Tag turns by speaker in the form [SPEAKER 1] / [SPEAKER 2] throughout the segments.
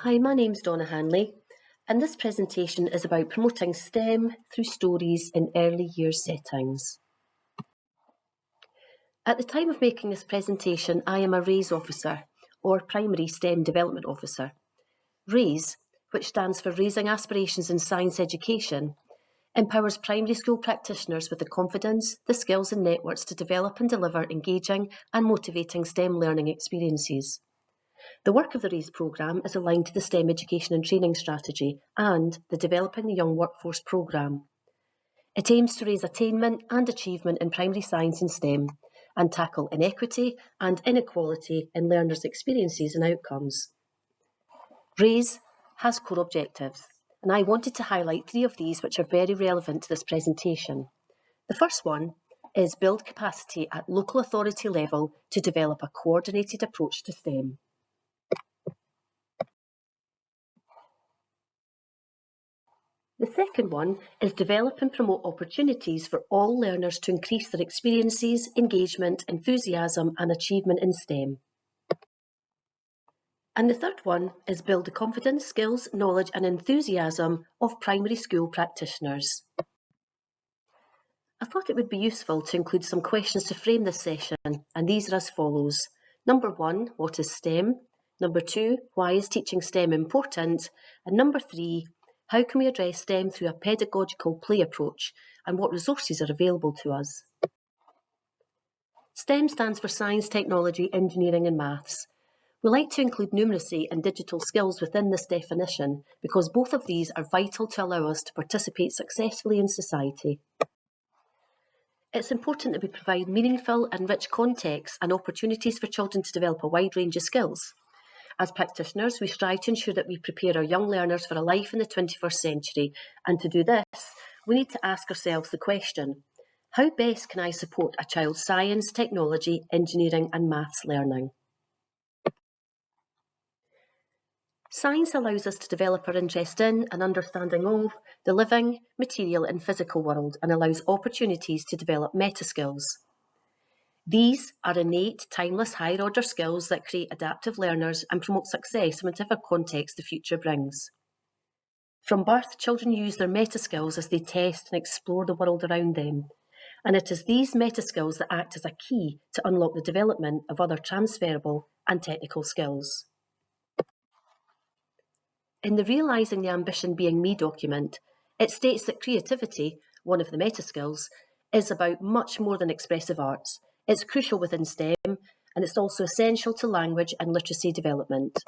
[SPEAKER 1] Hi, my name's Donna Hanley, and this presentation is about promoting STEM through stories in early years settings. At the time of making this presentation, I am a RAISE officer, or Primary STEM Development Officer. RAISE, which stands for Raising Aspirations in Science Education, empowers primary school practitioners with the confidence, the skills and networks to develop and deliver engaging and motivating STEM learning experiences. The work of the RAISE programme is aligned to the STEM education and training strategy and the Developing the Young Workforce programme. It aims to raise attainment and achievement in primary science and STEM and tackle inequity and inequality in learners' experiences and outcomes. RAISE has core objectives, and I wanted to highlight 3 of these which are very relevant to this presentation. The first one is build capacity at local authority level to develop a coordinated approach to STEM. The second one is develop and promote opportunities for all learners to increase their experiences, engagement, enthusiasm and achievement in STEM. And the third one is build the confidence, skills, knowledge and enthusiasm of primary school practitioners. I thought it would be useful to include some questions to frame this session, and these are as follows. Number 1, what is STEM? Number 2, why is teaching STEM important? And number 3, how can we address STEM through a pedagogical play approach, and what resources are available to us? STEM stands for Science, Technology, Engineering and Maths. We like to include numeracy and digital skills within this definition because both of these are vital to allow us to participate successfully in society. It's important that we provide meaningful and rich context and opportunities for children to develop a wide range of skills. As practitioners, we strive to ensure that we prepare our young learners for a life in the 21st century, and to do this, we need to ask ourselves the question, how best can I support a child's science, technology, engineering and maths learning? Science allows us to develop our interest in and understanding of the living, material and physical world and allows opportunities to develop meta skills. These are innate, timeless, higher-order skills that create adaptive learners and promote success in whatever context the future brings. From birth, children use their meta skills as they test and explore the world around them, and it is these meta skills that act as a key to unlock the development of other transferable and technical skills. In the Realising the Ambition Being Me document, it states that creativity, one of the meta skills, is about much more than expressive arts. It's crucial within STEM, and it's also essential to language and literacy development.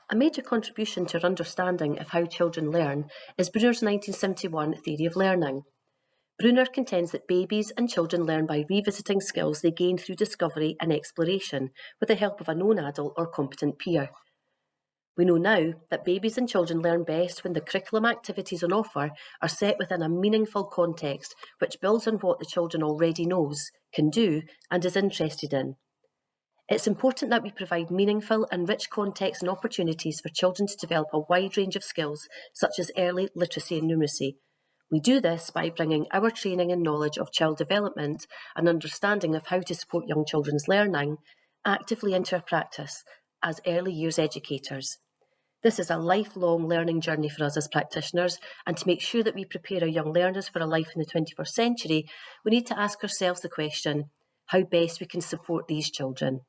[SPEAKER 1] A major contribution to our understanding of how children learn is Bruner's 1971 theory of learning. Bruner contends that babies and children learn by revisiting skills they gain through discovery and exploration with the help of a known adult or competent peer. We know now that babies and children learn best when the curriculum activities on offer are set within a meaningful context which builds on what the children already knows, can do and is interested in. It's important that we provide meaningful and rich context and opportunities for children to develop a wide range of skills such as early literacy and numeracy. We do this by bringing our training and knowledge of child development and understanding of how to support young children's learning actively into our practice as early years educators. This is a lifelong learning journey for us as practitioners, and to make sure that we prepare our young learners for a life in the 21st century, we need to ask ourselves the question, how best we can support these children.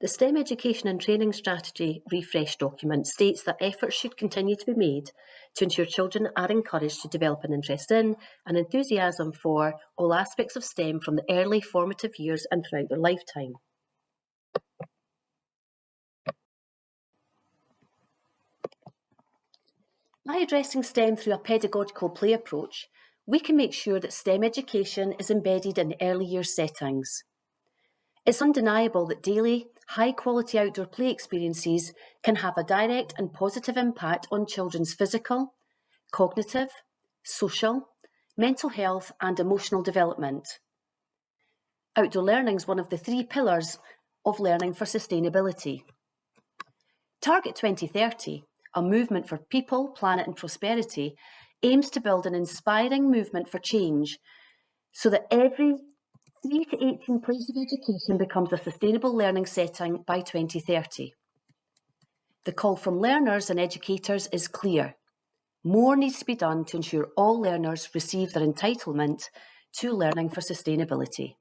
[SPEAKER 1] The STEM Education and Training Strategy Refresh document states that efforts should continue to be made to ensure children are encouraged to develop an interest in and enthusiasm for all aspects of STEM from the early formative years and throughout their lifetime. By addressing STEM through a pedagogical play approach, we can make sure that STEM education is embedded in early years settings. It's undeniable that daily, high-quality outdoor play experiences can have a direct and positive impact on children's physical, cognitive, social, mental health and emotional development. Outdoor learning is one of the 3 pillars of learning for sustainability. Target 2030, a movement for people, planet and prosperity, aims to build an inspiring movement for change so that every 3 to 18 Place of Education becomes a sustainable learning setting by 2030. The call from learners and educators is clear. More needs to be done to ensure all learners receive their entitlement to learning for sustainability.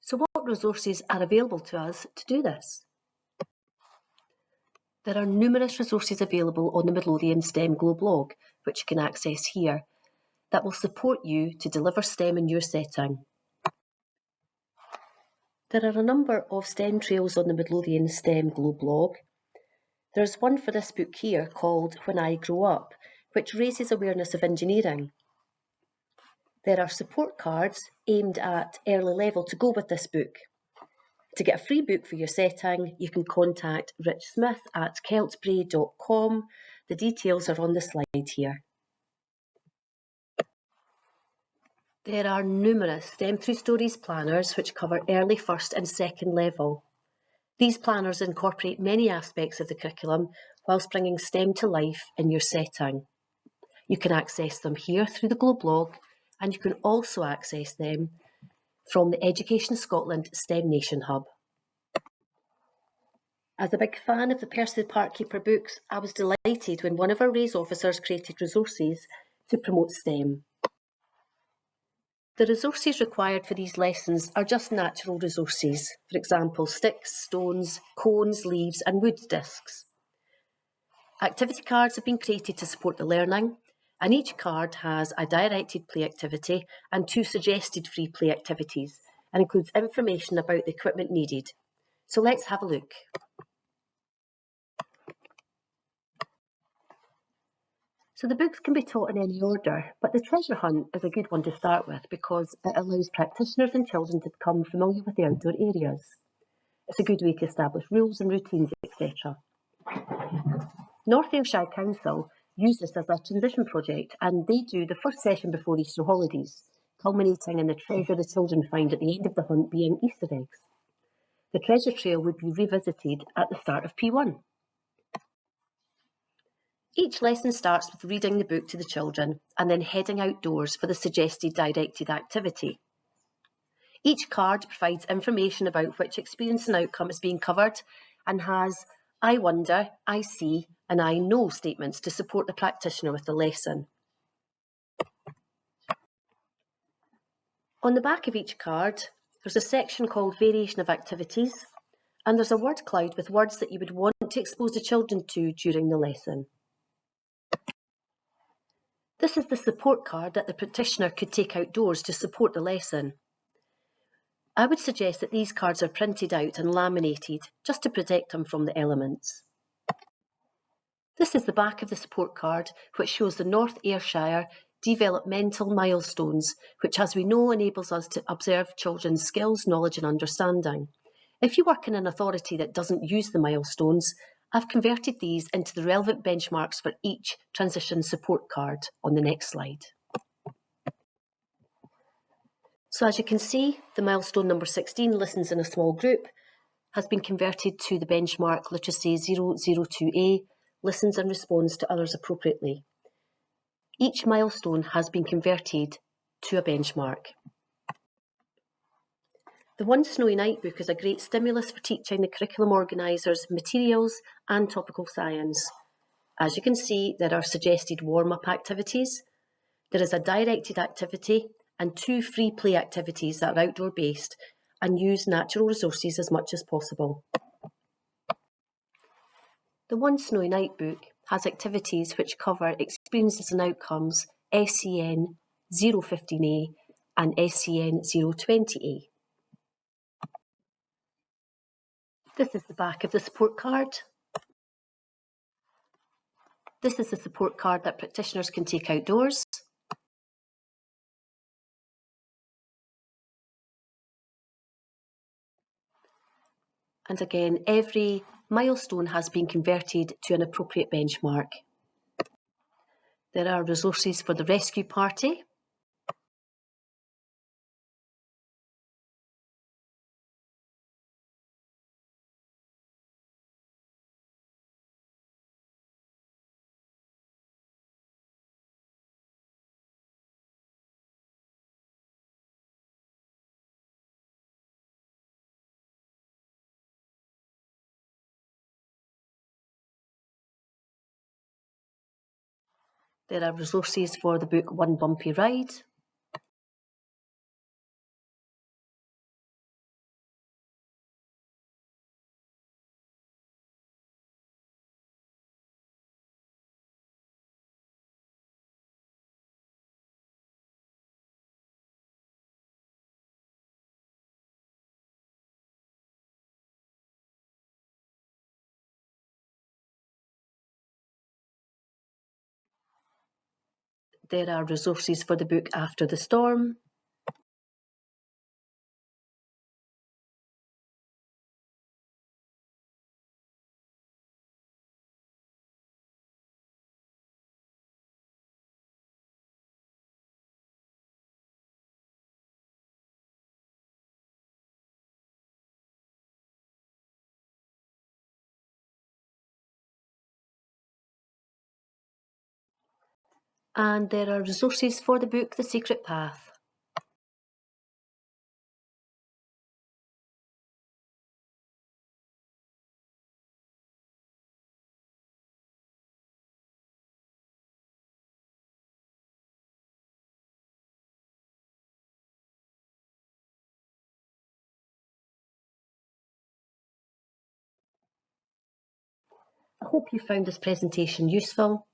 [SPEAKER 1] So what resources are available to us to do this? There are numerous resources available on the Midlothian STEM Glow blog, which you can access here, that will support you to deliver STEM in your setting. There are a number of STEM trails on the Midlothian STEM Glow blog. There's one for this book here called When I Grow Up, which raises awareness of engineering. There are support cards aimed at early level to go with this book. To get a free book for your setting, you can contact Rich Smith at keltsbrae.com. The details are on the slide here. There are numerous STEM Through Stories planners which cover early first and second level. These planners incorporate many aspects of the curriculum whilst bringing STEM to life in your setting. You can access them here through the Glow blog, and you can also access them from the Education Scotland STEM Nation Hub. As a big fan of the Percy the Parkkeeper books, I was delighted when one of our RAISE officers created resources to promote STEM. The resources required for these lessons are just natural resources, for example, sticks, stones, cones, leaves and wood discs. Activity cards have been created to support the learning, and each card has a directed play activity and 2 suggested free play activities, and includes information about the equipment needed. So let's have a look. So the books can be taught in any order, but the treasure hunt is a good one to start with because it allows practitioners and children to become familiar with the outdoor areas. It's a good way to establish rules and routines, etc. North Ayrshire Council use this as a transition project, and they do the first session before Easter holidays, culminating in the treasure the children find at the end of the hunt being Easter eggs. The treasure trail would be revisited at the start of P1. Each lesson starts with reading the book to the children and then heading outdoors for the suggested directed activity. Each card provides information about which experience and outcome is being covered and has I wonder, I see and I know statements to support the practitioner with the lesson. On the back of each card, there's a section called Variation of Activities, and there's a word cloud with words that you would want to expose the children to during the lesson. This is the support card that the practitioner could take outdoors to support the lesson. I would suggest that these cards are printed out and laminated just to protect them from the elements. This is the back of the support card, which shows the North Ayrshire developmental milestones, which, as we know, enables us to observe children's skills, knowledge and understanding. If you work in an authority that doesn't use the milestones, I've converted these into the relevant benchmarks for each transition support card on the next slide. So as you can see, the milestone number 16, listens in a small group, has been converted to the benchmark literacy 002A, listens and responds to others appropriately. Each milestone has been converted to a benchmark. The One Snowy Night book is a great stimulus for teaching the curriculum organisers materials and topical science. As you can see, there are suggested warm-up activities, there is a directed activity and 2 free play activities that are outdoor based and use natural resources as much as possible. The One Snowy Night book has activities which cover experiences and outcomes SCN 015A and SCN 020A. This is the back of the support card. This is the support card that practitioners can take outdoors. And again, every milestone has been converted to an appropriate benchmark. There are resources for the rescue party. There are resources for the book One Bumpy Ride. There are resources for the book After the Storm. And there are resources for the book The Secret Path. I hope you found this presentation useful.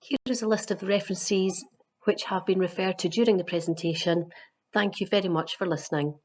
[SPEAKER 1] Here is a list of the references which have been referred to during the presentation. Thank you very much for listening.